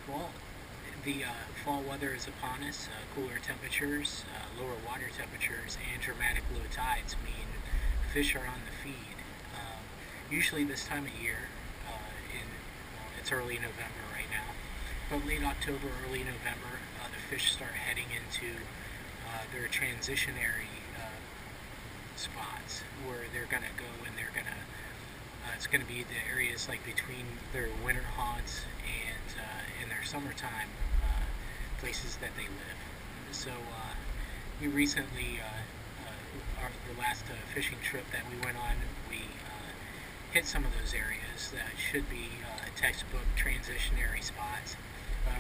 Well, the fall weather is upon us. Cooler temperatures, lower water temperatures, and dramatic low tides mean fish are on the feed. Usually this time of year, it's early November right now, but late October, early November, the fish start heading into their transitionary spots where they're going to go and they're going to it's going to be the areas like between their winter haunts and in their summertime places that they live. So we recently, the last fishing trip that we went on, we hit some of those areas that should be textbook transitionary spots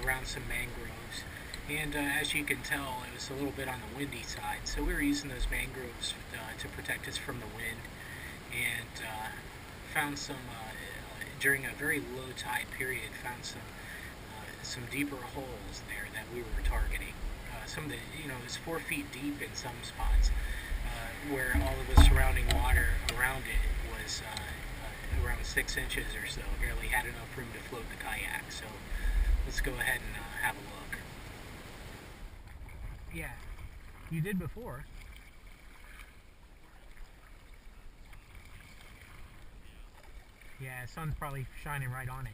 around some mangroves. And as you can tell, it was a little bit on the windy side, so we were using those mangroves to protect us from the wind, and found some during a very low tide period. Found some deeper holes there that we were targeting. Some of the it was 4 feet deep in some spots, where all of the surrounding water around it was around 6 inches or so. Barely had enough room to float the kayak. So let's go ahead and have a look. Yeah, you did before. Yeah, sun's probably shining right on it.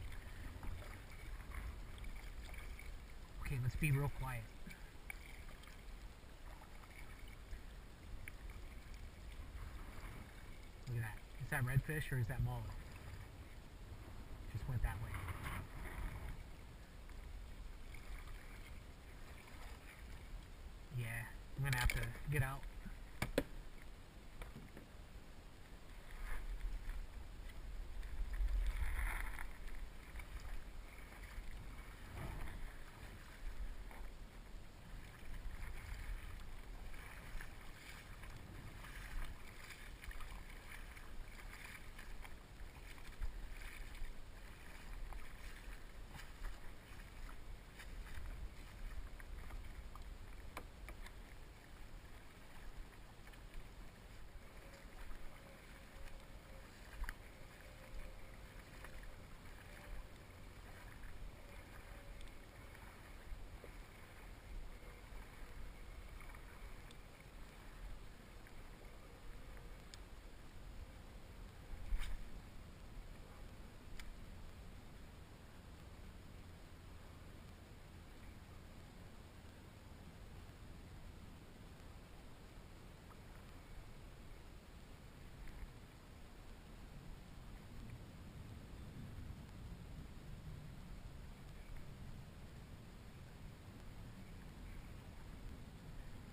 Okay, let's be real quiet. Look at that. Is that redfish or is that mullet? Just went that way. Yeah, I'm gonna have to get out.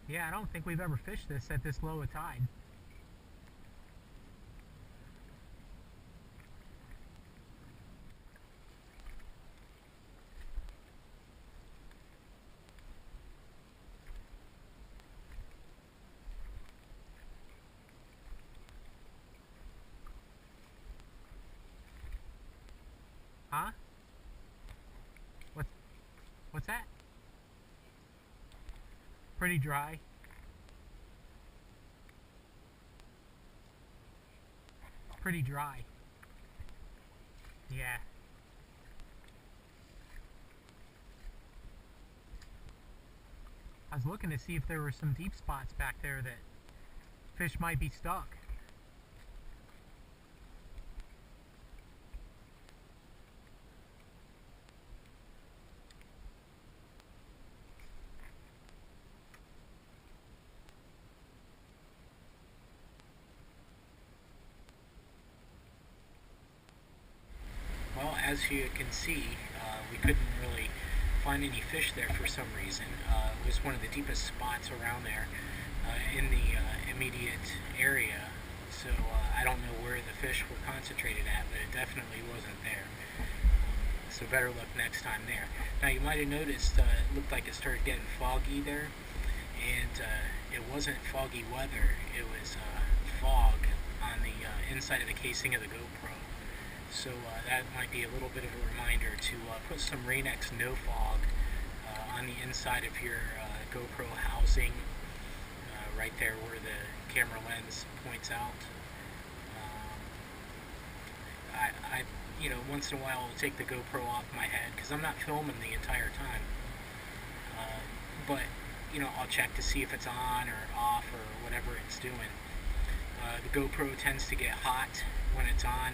Yeah, I don't think we've ever fished this at this low a tide. Huh? What? What's that? Pretty dry. Pretty dry. Yeah. I was looking to see if there were some deep spots back there that fish might be stuck. Well, as you can see, we couldn't really find any fish there for some reason. It was one of the deepest spots around there in the immediate area. So I don't know where the fish were concentrated at, but it definitely wasn't there. So better luck next time there. Now you might have noticed it looked like it started getting foggy there, and it wasn't foggy weather. It was fog on the inside of the casing of the GoPro. So that might be a little bit of a reminder to put some Rain-X No Fog on the inside of your GoPro housing, right there where the camera lens points out. once in a while I'll take the GoPro off my head because I'm not filming the entire time. But I'll check to see if it's on or off or whatever it's doing. The GoPro tends to get hot when it's on,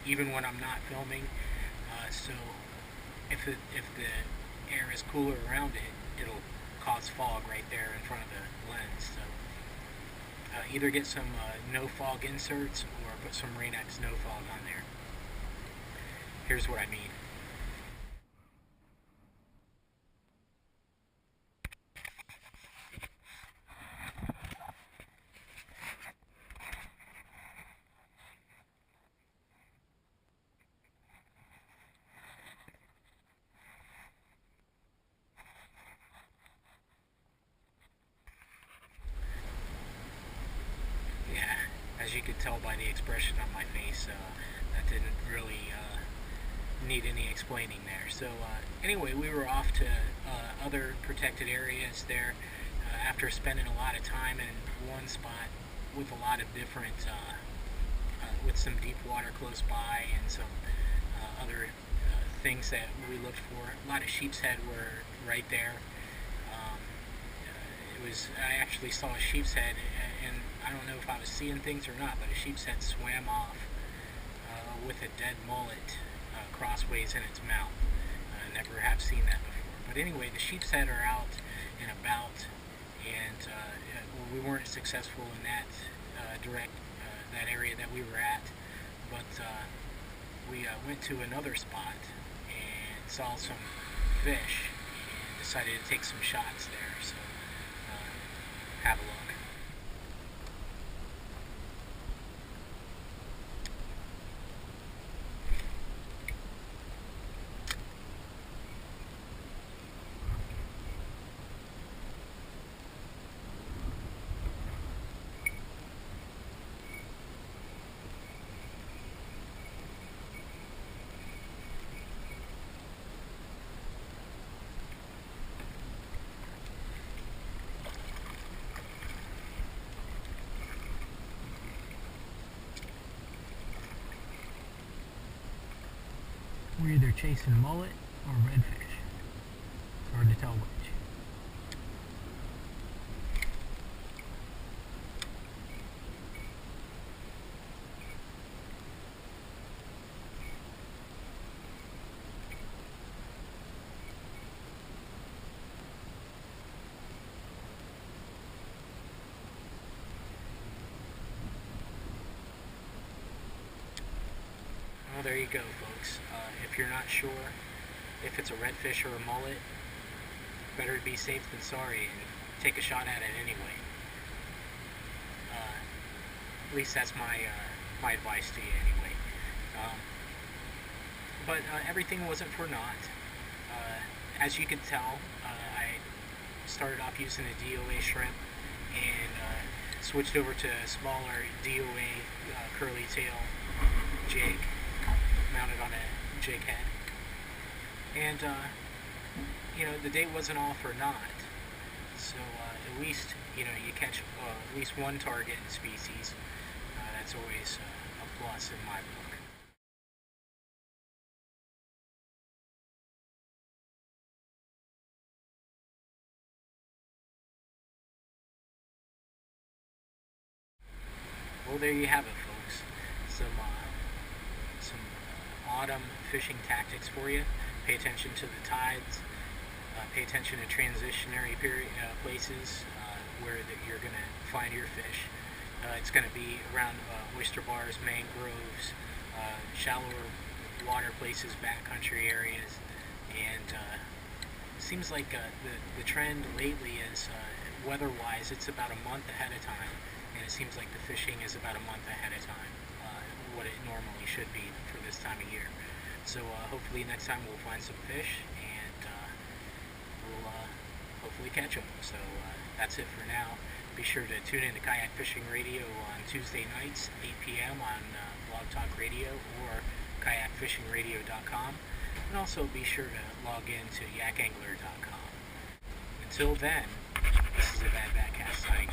even when I'm not filming. So if the air is cooler around it, it'll cause fog right there in front of the lens. So either get some no fog inserts or put some Rain-X no fog on there. Here's what I mean. As you could tell by the expression on my face, that didn't really need any explaining there. So anyway, we were off to other protected areas there after spending a lot of time in one spot with a lot of different, with some deep water close by and some other things that we looked for. A lot of sheep's head were right there. I actually saw a sheep's head, and I don't know if I was seeing things or not, but a sheep's head swam off with a dead mullet crossways in its mouth. Never have seen that before. But anyway, the sheep's head are out and about, and we weren't successful in that that area that we were at, but we went to another spot and saw some fish and decided to take some shots there. So have a look. We're either chasing mullet or redfish. It's hard to tell which. Well, there you go, folks. If you're not sure if it's a redfish or a mullet, better be safe than sorry and take a shot at it anyway. At least that's my advice to you anyway. But everything wasn't for naught. As you can tell, I started off using a DOA shrimp and switched over to a smaller DOA curly tail jig mounted on a jig head. And the day wasn't all for naught. So at least you catch at least one target species. That's always a plus in my book. Well, there you have it, folks. Some autumn fishing tactics for you. Pay attention to the tides. Pay attention to transitionary places where you're going to find your fish. It's going to be around oyster bars, mangroves, shallower water places, backcountry areas, and it seems like the trend lately is weather-wise, it's about a month ahead of time, and it seems like the fishing is about a month ahead of time, what it normally should be for this time of year. So hopefully next time we'll find some fish, and we'll hopefully catch them. So that's it for now. Be sure to tune in to Kayak Fishing Radio on Tuesday nights, 8 p.m. on Blog Talk Radio or kayakfishingradio.com. And also be sure to log in to yakangler.com. Until then, this is the Bad Backcast signing